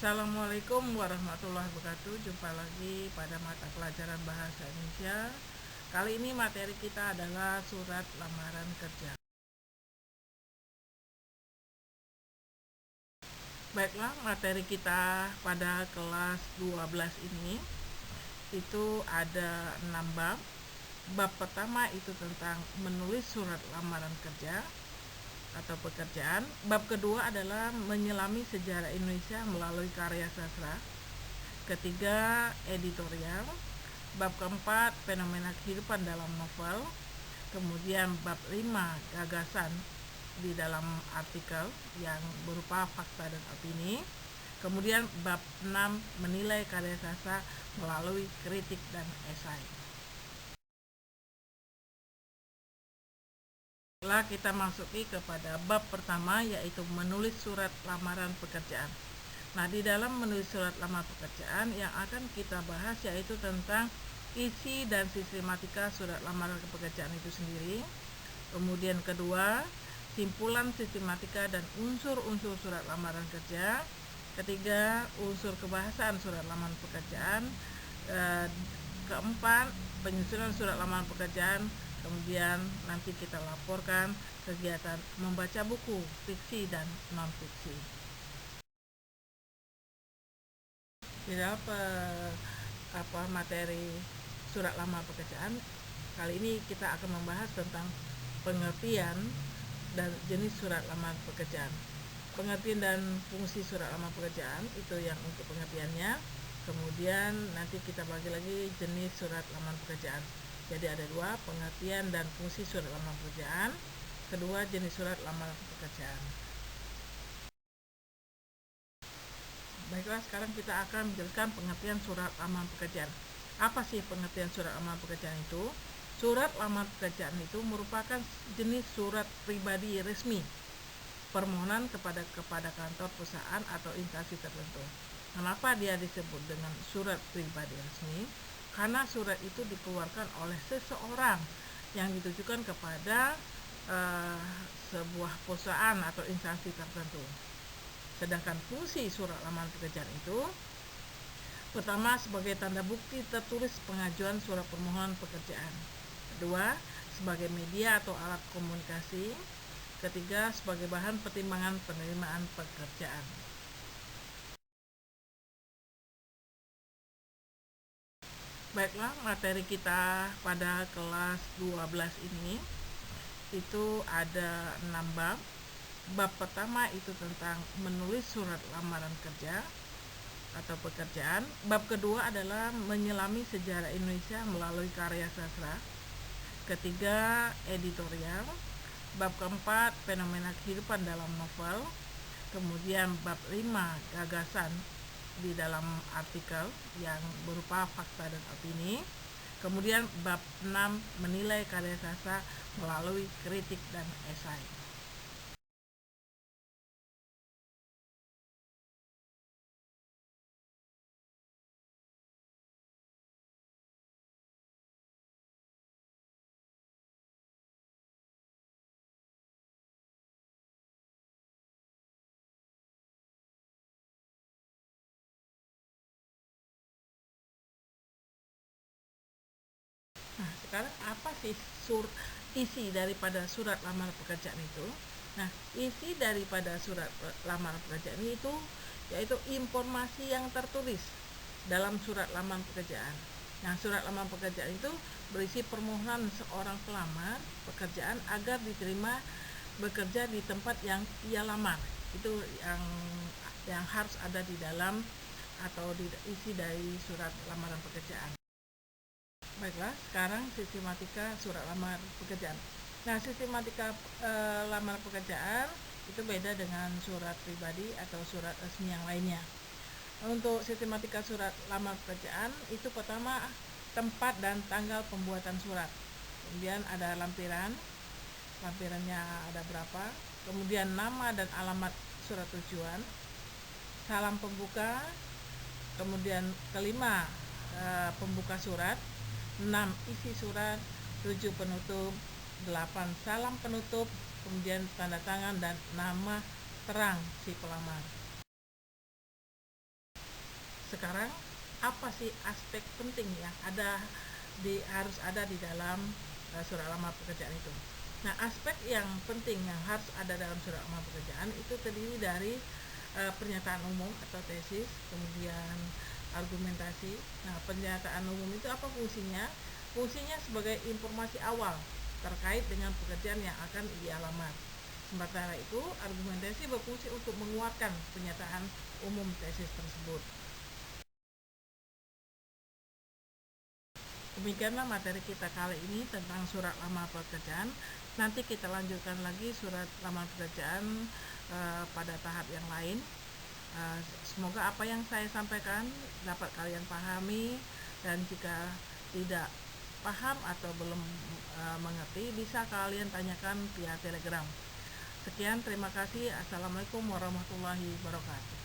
Assalamualaikum warahmatullahi wabarakatuh. Jumpa lagi pada mata pelajaran bahasa Indonesia. Kali ini materi kita adalah surat lamaran kerja. Baiklah, materi kita pada kelas 12 ini itu ada 6 bab. Bab pertama itu tentang menulis surat lamaran kerja atau pekerjaan. Bab kedua adalah menyelami sejarah Indonesia melalui karya sastra. Ketiga, editorial. Bab keempat, fenomena kehidupan dalam novel. Kemudian bab 5, gagasan di dalam artikel yang berupa fakta dan opini. Kemudian bab 6, menilai karya sastra melalui kritik dan esai. Setelah kita masuki kepada bab pertama, yaitu menulis surat lamaran pekerjaan. Nah, di dalam menulis surat lamaran pekerjaan yang akan kita bahas yaitu tentang isi dan sistematika surat lamaran pekerjaan itu sendiri. Kemudian kedua, simpulan sistematika dan unsur-unsur surat lamaran kerja. Ketiga, unsur kebahasaan surat lamaran pekerjaan. Keempat, penyusunan surat lamaran pekerjaan. Kemudian nanti kita laporkan kegiatan membaca buku fiksi dan non-fiksi. Di dalam materi surat lamaran pekerjaan, kali ini kita akan membahas tentang pengertian dan jenis surat lamaran pekerjaan. Pengertian dan fungsi surat lamaran pekerjaan itu yang untuk pengertiannya. Kemudian nanti kita bagi lagi jenis surat lamaran pekerjaan. Jadi ada dua, pengertian dan fungsi surat lamaran pekerjaan. Kedua, jenis surat lamaran pekerjaan. Baiklah, sekarang kita akan menjelaskan pengertian surat lamaran pekerjaan. Apa sih pengertian surat lamaran pekerjaan itu? Surat lamaran pekerjaan itu merupakan jenis surat pribadi resmi, permohonan kepada kantor perusahaan atau instansi tertentu. Kenapa dia disebut dengan surat pribadi resmi? Karena surat itu dikeluarkan oleh seseorang yang ditujukan kepada sebuah perusahaan atau instansi tertentu. Sedangkan fungsi surat lamaran pekerjaan itu pertama, sebagai tanda bukti tertulis pengajuan surat permohonan pekerjaan. Kedua, sebagai media atau alat komunikasi. Ketiga, sebagai bahan pertimbangan penerimaan pekerjaan. Baiklah, materi kita pada kelas 12 ini itu ada 6 bab. Bab pertama itu tentang menulis surat lamaran kerja atau pekerjaan. Bab kedua adalah menyelami sejarah Indonesia melalui karya sastra. Ketiga, editorial. Bab keempat, fenomena kehidupan dalam novel. Kemudian bab 5, gagasan di dalam artikel yang berupa fakta dan opini. Kemudian bab 6, menilai karya sastra melalui kritik dan esai. Nah, sekarang apa sih isi daripada surat lamaran pekerjaan itu? Nah, isi daripada surat lamaran pekerjaan itu yaitu informasi yang tertulis dalam surat lamaran pekerjaan. Nah, surat lamaran pekerjaan itu berisi permohonan seorang pelamar pekerjaan agar diterima bekerja di tempat yang ia lamar. Itu yang harus ada di dalam atau di isi dari surat lamaran pekerjaan. Baiklah, sekarang sistematika surat lamaran pekerjaan. Nah, sistematika lamaran pekerjaan itu beda dengan surat pribadi atau surat resmi yang lainnya. Untuk sistematika surat lamaran pekerjaan itu pertama, tempat dan tanggal pembuatan surat. Kemudian ada lampirannya ada berapa. Kemudian nama dan alamat surat tujuan, salam pembuka. Kemudian kelima, pembuka surat. 6, isi surat. 7, penutup. 8, salam penutup. Kemudian tanda tangan dan nama terang si pelamar. sekarang apa sih aspek penting yang harus ada di dalam surat lamar pekerjaan itu? Nah, aspek yang penting yang harus ada dalam surat lamar pekerjaan itu terdiri dari pernyataan umum atau tesis, kemudian argumentasi. Nah, pernyataan umum itu apa fungsinya? Fungsinya sebagai informasi awal terkait dengan pekerjaan yang akan ia lamar. Sementara itu, argumentasi berfungsi untuk menguatkan pernyataan umum tesis tersebut. Demikianlah materi kita kali ini tentang surat lamar pekerjaan. Nanti kita lanjutkan lagi surat lamar pekerjaan pada tahap yang lain. Semoga apa yang saya sampaikan dapat kalian pahami, dan jika tidak paham atau belum mengerti, bisa kalian tanyakan via Telegram. Sekian, terima kasih. Assalamualaikum warahmatullahi wabarakatuh.